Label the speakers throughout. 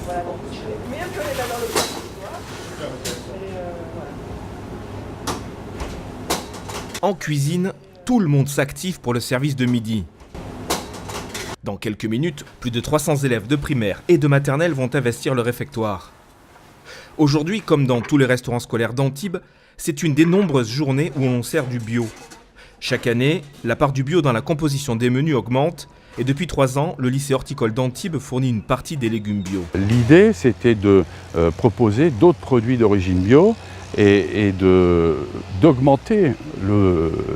Speaker 1: Voilà, donc je mets un peu les mains dans le plat, tu vois. Et voilà.
Speaker 2: En cuisine, tout le monde s'active pour le service de midi. Dans quelques minutes, plus de 300 élèves de primaire et de maternelle vont investir le réfectoire. Aujourd'hui, comme dans tous les restaurants scolaires d'Antibes, c'est une des nombreuses journées où on sert du bio. Chaque année, la part du bio dans la composition des menus augmente et depuis 3 ans, le lycée horticole d'Antibes fournit une partie des légumes bio.
Speaker 3: L'idée, c'était de proposer d'autres produits d'origine bio et d'augmenter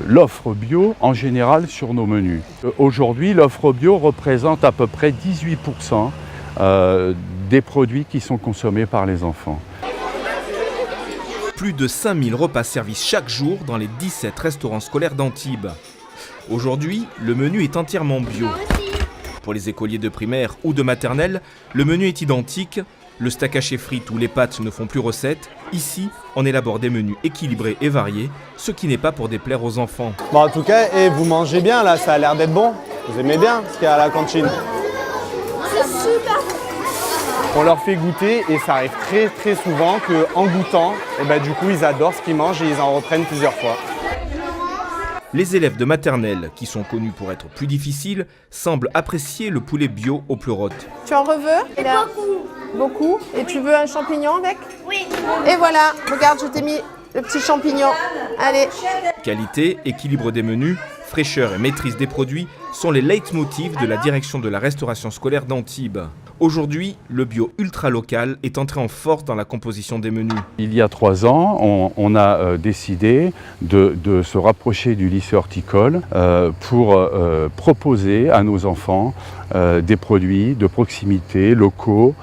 Speaker 3: l'offre bio en général sur nos menus. Aujourd'hui, l'offre bio représente à peu près 18% des produits qui sont consommés par les enfants.
Speaker 2: Plus de 5000 repas servis chaque jour dans les 17 restaurants scolaires d'Antibes. Aujourd'hui, le menu est entièrement bio. Pour les écoliers de primaire ou de maternelle, le menu est identique. Le steak haché frites ou les pâtes ne font plus recette. Ici, on élabore des menus équilibrés et variés, ce qui n'est pas pour déplaire aux enfants.
Speaker 4: Bon, en tout cas, vous mangez bien là, ça a l'air d'être bon. Vous aimez bien ce qu'il y a à la cantine?
Speaker 5: C'est super.
Speaker 4: On leur fait goûter et ça arrive très souvent qu'en goûtant, du coup ils adorent ce qu'ils mangent et ils en reprennent plusieurs fois.
Speaker 2: Les élèves de maternelle, qui sont connus pour être plus difficiles, semblent apprécier le poulet bio au pleurote.
Speaker 1: Tu en veux? Beaucoup. Et tu veux un champignon avec? Oui. Et voilà, regarde, je t'ai mis le petit champignon. Allez.
Speaker 2: Qualité, équilibre des menus, fraîcheur et maîtrise des produits sont les leitmotifs de la direction de la restauration scolaire d'Antibes. Aujourd'hui, le bio ultra local est entré en force dans la composition des menus.
Speaker 3: Il y a 3 ans, on a décidé de se rapprocher du lycée horticole pour proposer à nos enfants des produits de proximité, locaux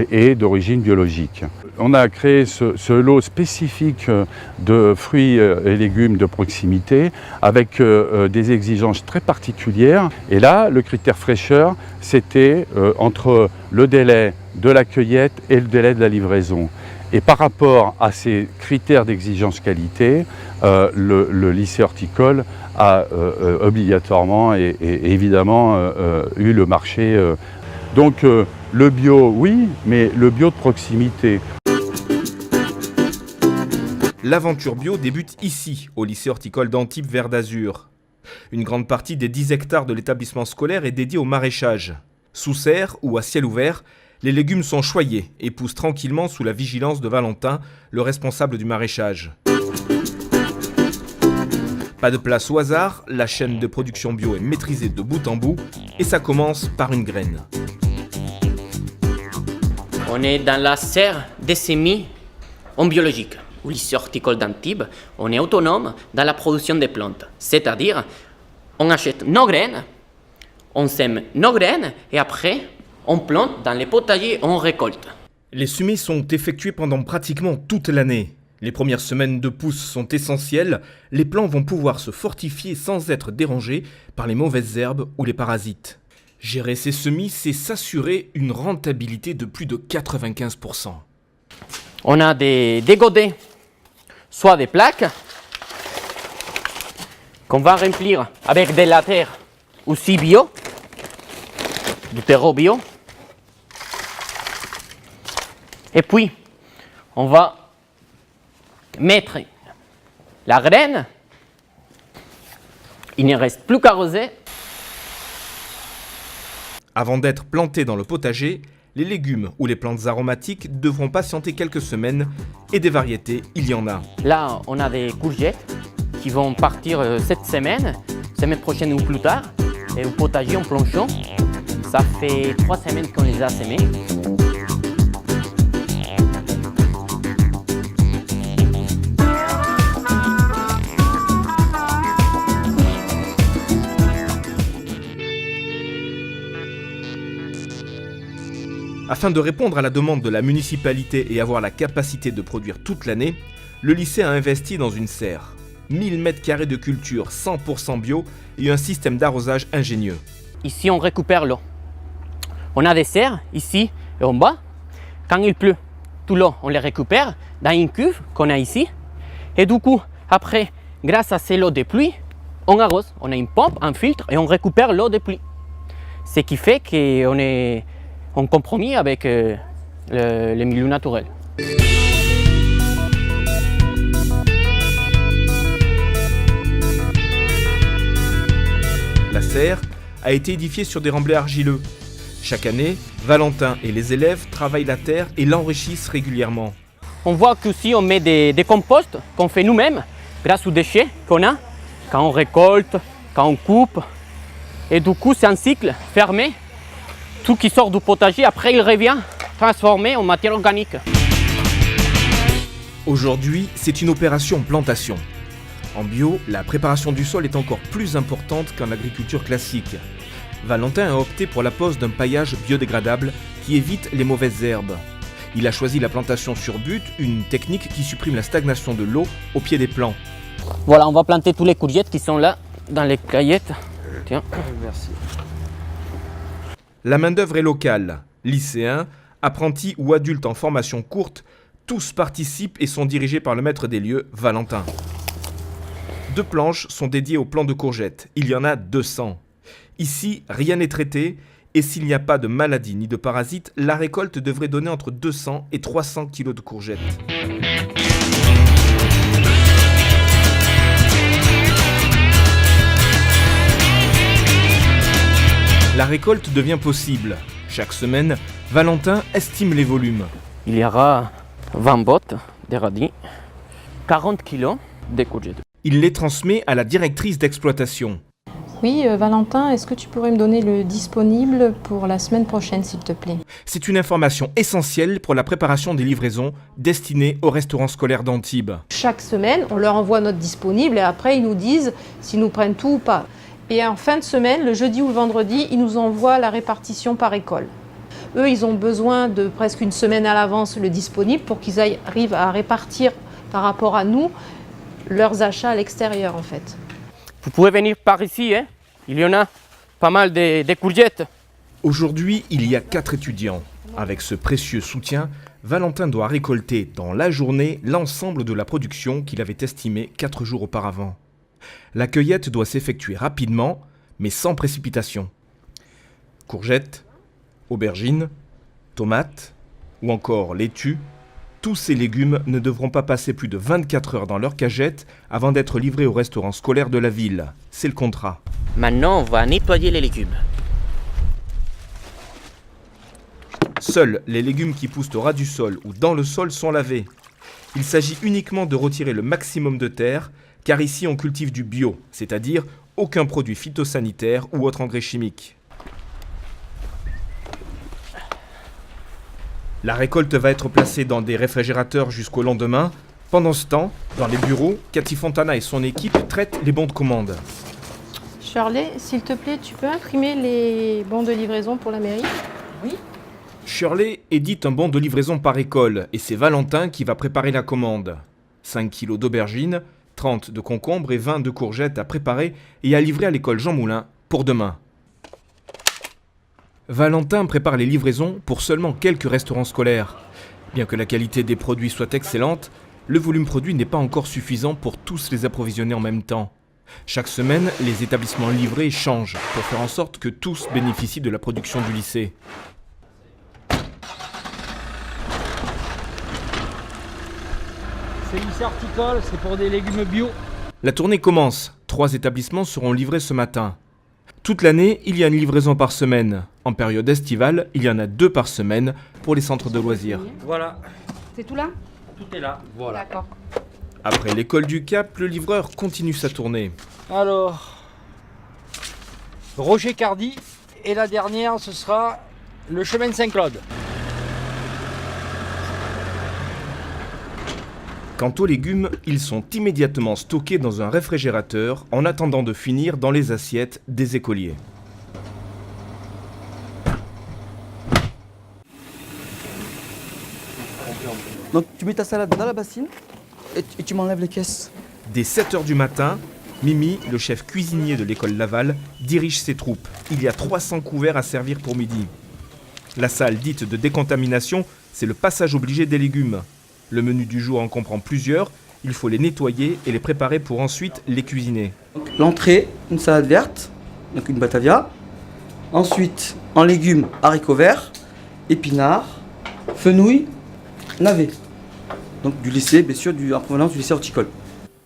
Speaker 3: et d'origine biologique. On a créé ce lot spécifique de fruits et légumes de proximité avec des exigences très particulières. Et là, le critère fraîcheur, c'était entre le délai de la cueillette et le délai de la livraison. Et par rapport à ces critères d'exigence qualité, le lycée horticole a obligatoirement et évidemment eu le marché. Donc le bio, oui, mais le bio de proximité.
Speaker 2: L'aventure bio débute ici, au lycée horticole d'Antibes Vert d'Azur. Une grande partie des 10 hectares de l'établissement scolaire est dédiée au maraîchage. Sous serre ou à ciel ouvert, les légumes sont choyés et poussent tranquillement sous la vigilance de Valentin, le responsable du maraîchage. Pas de place au hasard, la chaîne de production bio est maîtrisée de bout en bout et ça commence par une graine.
Speaker 6: On est dans la serre des semis en biologique. Au lycée horticole d'Antibes, on est autonome dans la production des plantes. C'est-à-dire, on achète nos graines, on sème nos graines et après, on plante dans les potagers, on récolte.
Speaker 2: Les semis sont effectués pendant pratiquement toute l'année. Les premières semaines de pousse sont essentielles. Les plants vont pouvoir se fortifier sans être dérangés par les mauvaises herbes ou les parasites. Gérer ces semis, c'est s'assurer une rentabilité de plus de 95%.
Speaker 6: On a des godets, soit des plaques, qu'on va remplir avec de la terre aussi bio, du terreau bio. Et puis, on va mettre la graine. Il ne reste plus qu'à arroser.
Speaker 2: Avant d'être plantés dans le potager, les légumes ou les plantes aromatiques devront patienter quelques semaines et des variétés, il y en a.
Speaker 6: Là, on a des courgettes qui vont partir cette semaine prochaine ou plus tard. Et au potager, en planchon, ça fait 3 semaines qu'on les a semés.
Speaker 2: Afin de répondre à la demande de la municipalité et avoir la capacité de produire toute l'année, le lycée a investi dans une serre. 1000 m² de culture 100% bio et un système d'arrosage ingénieux.
Speaker 6: Ici, on récupère l'eau. On a des serres ici et en bas. Quand il pleut, tout l'eau, on les récupère dans une cuve qu'on a ici. Et du coup, après, grâce à ces eaux de pluie, on arrose. On a une pompe, un filtre et on récupère l'eau de pluie. Ce qui fait qu'on est en compromis avec les milieux naturels.
Speaker 2: La serre a été édifiée sur des remblais argileux. Chaque année, Valentin et les élèves travaillent la terre et l'enrichissent régulièrement.
Speaker 6: On voit qu'ici on met des composts qu'on fait nous-mêmes grâce aux déchets qu'on a quand on récolte, quand on coupe. Et du coup, c'est un cycle fermé. Tout qui sort du potager, après il revient transformé en matière organique.
Speaker 2: Aujourd'hui, c'est une opération plantation. En bio, la préparation du sol est encore plus importante qu'en agriculture classique. Valentin a opté pour la pose d'un paillage biodégradable qui évite les mauvaises herbes. Il a choisi la plantation sur but, une technique qui supprime la stagnation de l'eau au pied des plants.
Speaker 6: Voilà, on va planter tous les courgettes qui sont là, dans les caillettes. Tiens.
Speaker 4: Merci.
Speaker 2: La main-d'œuvre est locale. Lycéens, apprentis ou adultes en formation courte, tous participent et sont dirigés par le maître des lieux, Valentin. 2 planches sont dédiées aux plants de courgettes. Il y en a 200. Ici, rien n'est traité et s'il n'y a pas de maladie ni de parasites, la récolte devrait donner entre 200 et 300 kg de courgettes. La récolte devient possible. Chaque semaine, Valentin estime les volumes.
Speaker 6: Il y aura 20 bottes de radis, 40 kilos de courgettes.
Speaker 2: Il les transmet à la directrice d'exploitation.
Speaker 7: Oui, Valentin, est-ce que tu pourrais me donner le disponible pour la semaine prochaine, s'il te plaît?
Speaker 2: C'est une information essentielle pour la préparation des livraisons destinées aux restaurants scolaires d'Antibes.
Speaker 7: Chaque semaine, on leur envoie notre disponible et après, ils nous disent s'ils nous prennent tout ou pas. Et en fin de semaine, le jeudi ou le vendredi, ils nous envoient la répartition par école. Eux, ils ont besoin de presque une semaine à l'avance le disponible pour qu'ils arrivent à répartir par rapport à nous leurs achats à l'extérieur en fait.
Speaker 6: Vous pouvez venir par ici, hein? Il y en a pas mal de courgettes.
Speaker 2: Aujourd'hui, il y a 4 étudiants. Avec ce précieux soutien, Valentin doit récolter dans la journée l'ensemble de la production qu'il avait estimée 4 jours auparavant. La cueillette doit s'effectuer rapidement, mais sans précipitation. Courgettes, aubergines, tomates ou encore laitue, tous ces légumes ne devront pas passer plus de 24 heures dans leur cagette avant d'être livrés au restaurant scolaire de la ville. C'est le contrat.
Speaker 6: Maintenant, on va nettoyer les légumes.
Speaker 2: Seuls les légumes qui poussent au ras du sol ou dans le sol sont lavés. Il s'agit uniquement de retirer le maximum de terre, car ici on cultive du bio, c'est-à-dire aucun produit phytosanitaire ou autre engrais chimique. La récolte va être placée dans des réfrigérateurs jusqu'au lendemain. Pendant ce temps, dans les bureaux, Cathy Fontana et son équipe traitent les bons de commande.
Speaker 7: Shirley, s'il te plaît, tu peux imprimer les bons de livraison pour la mairie? Oui.
Speaker 2: Shirley édite un bon de livraison par école et c'est Valentin qui va préparer la commande. 5 kilos d'aubergines, 30 de concombres et 20 de courgettes à préparer et à livrer à l'école Jean Moulin pour demain. Valentin prépare les livraisons pour seulement quelques restaurants scolaires. Bien que la qualité des produits soit excellente, le volume produit n'est pas encore suffisant pour tous les approvisionner en même temps. Chaque semaine, les établissements livrés changent pour faire en sorte que tous bénéficient de la production du lycée.
Speaker 8: C'est lycée horticole, c'est pour des légumes bio.
Speaker 2: La tournée commence. 3 établissements seront livrés ce matin. Toute l'année, il y a une livraison par semaine. En période estivale, il y en a 2 par semaine pour les centres de loisirs.
Speaker 8: Voilà,
Speaker 7: C'est tout là?
Speaker 8: tout est là. Voilà.
Speaker 7: D'accord.
Speaker 2: Après l'école du Cap, le livreur continue sa tournée.
Speaker 8: Alors, Roger Cardi, et la dernière, ce sera le chemin de Saint-Claude.
Speaker 2: Quant aux légumes, ils sont immédiatement stockés dans un réfrigérateur en attendant de finir dans les assiettes des écoliers.
Speaker 9: Donc tu mets ta salade dans la bassine et tu m'enlèves les caisses.
Speaker 2: Dès 7h du matin, Mimi, le chef cuisinier de l'école Laval, dirige ses troupes. Il y a 300 couverts à servir pour midi. La salle dite de décontamination, c'est le passage obligé des légumes. Le menu du jour en comprend plusieurs, il faut les nettoyer et les préparer pour ensuite les cuisiner.
Speaker 9: L'entrée, une salade verte, donc une batavia. Ensuite, en légumes, haricots verts, épinards, fenouil, navet. Donc du lycée, bien sûr, en provenance du lycée horticole.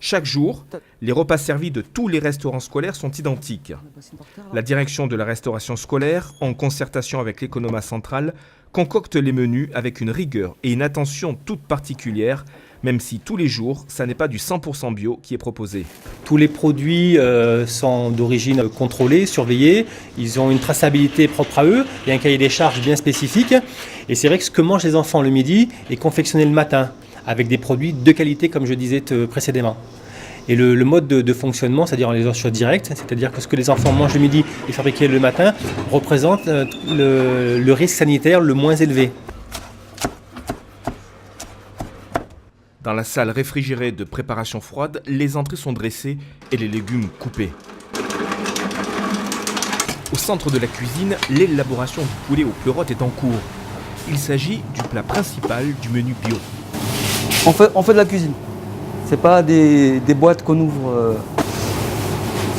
Speaker 2: Chaque jour, les repas servis de tous les restaurants scolaires sont identiques. La direction de la restauration scolaire, en concertation avec l'économat central, concocte les menus avec une rigueur et une attention toute particulière, même si tous les jours, ça n'est pas du 100% bio qui est proposé.
Speaker 10: Tous les produits sont d'origine contrôlée, surveillée, ils ont une traçabilité propre à eux, il y a un cahier des charges bien spécifique. Et c'est vrai que ce que mangent les enfants le midi est confectionné le matin, avec des produits de qualité comme je disais précédemment. Et le mode de fonctionnement, c'est-à-dire en les offre direct, c'est-à-dire que ce que les enfants mangent le midi et fabriqué le matin, représente le risque sanitaire le moins élevé.
Speaker 2: Dans la salle réfrigérée de préparation froide, les entrées sont dressées et les légumes coupés. Au centre de la cuisine, l'élaboration du poulet aux pleurotes est en cours. Il s'agit du plat principal du menu bio.
Speaker 9: On fait de la cuisine. C'est pas des boîtes qu'on ouvre.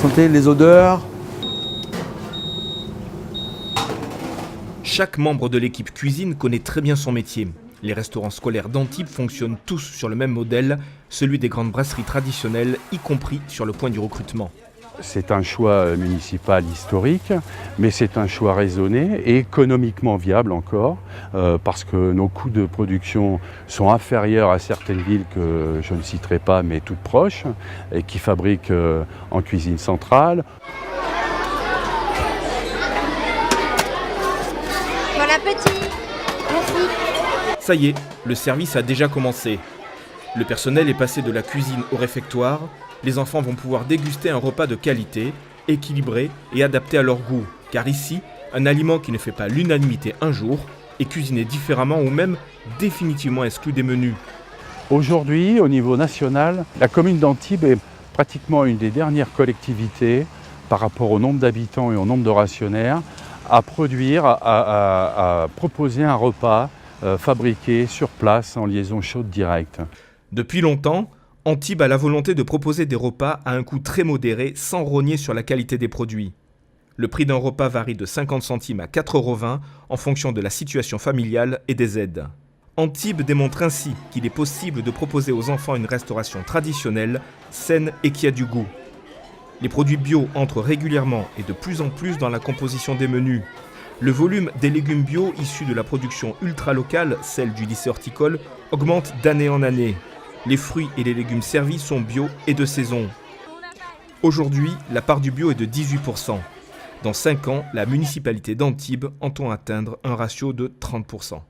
Speaker 9: Sentez les odeurs.
Speaker 2: Chaque membre de l'équipe cuisine connaît très bien son métier. Les restaurants scolaires d'Antibes fonctionnent tous sur le même modèle, celui des grandes brasseries traditionnelles, y compris sur le point du recrutement.
Speaker 3: C'est un choix municipal historique, mais c'est un choix raisonné et économiquement viable encore, parce que nos coûts de production sont inférieurs à certaines villes que je ne citerai pas, mais toutes proches, et qui fabriquent en cuisine centrale.
Speaker 5: Bon appétit. Merci.
Speaker 2: Ça y est, le service a déjà commencé. Le personnel est passé de la cuisine au réfectoire. Les enfants vont pouvoir déguster un repas de qualité, équilibré et adapté à leur goût. Car ici, un aliment qui ne fait pas l'unanimité un jour est cuisiné différemment ou même définitivement exclu des menus.
Speaker 3: Aujourd'hui, au niveau national, la commune d'Antibes est pratiquement une des dernières collectivités par rapport au nombre d'habitants et au nombre de rationnaires à produire, à proposer un repas fabriqué sur place en liaison chaude directe.
Speaker 2: Depuis longtemps, Antibes a la volonté de proposer des repas à un coût très modéré sans rogner sur la qualité des produits. Le prix d'un repas varie de 50 centimes à 4,20 € en fonction de la situation familiale et des aides. Antibes démontre ainsi qu'il est possible de proposer aux enfants une restauration traditionnelle, saine et qui a du goût. Les produits bio entrent régulièrement et de plus en plus dans la composition des menus. Le volume des légumes bio issus de la production ultra-locale, celle du lycée horticole, augmente d'année en année. Les fruits et les légumes servis sont bio et de saison. Aujourd'hui, la part du bio est de 18%. Dans 5 ans, la municipalité d'Antibes entend atteindre un ratio de 30%.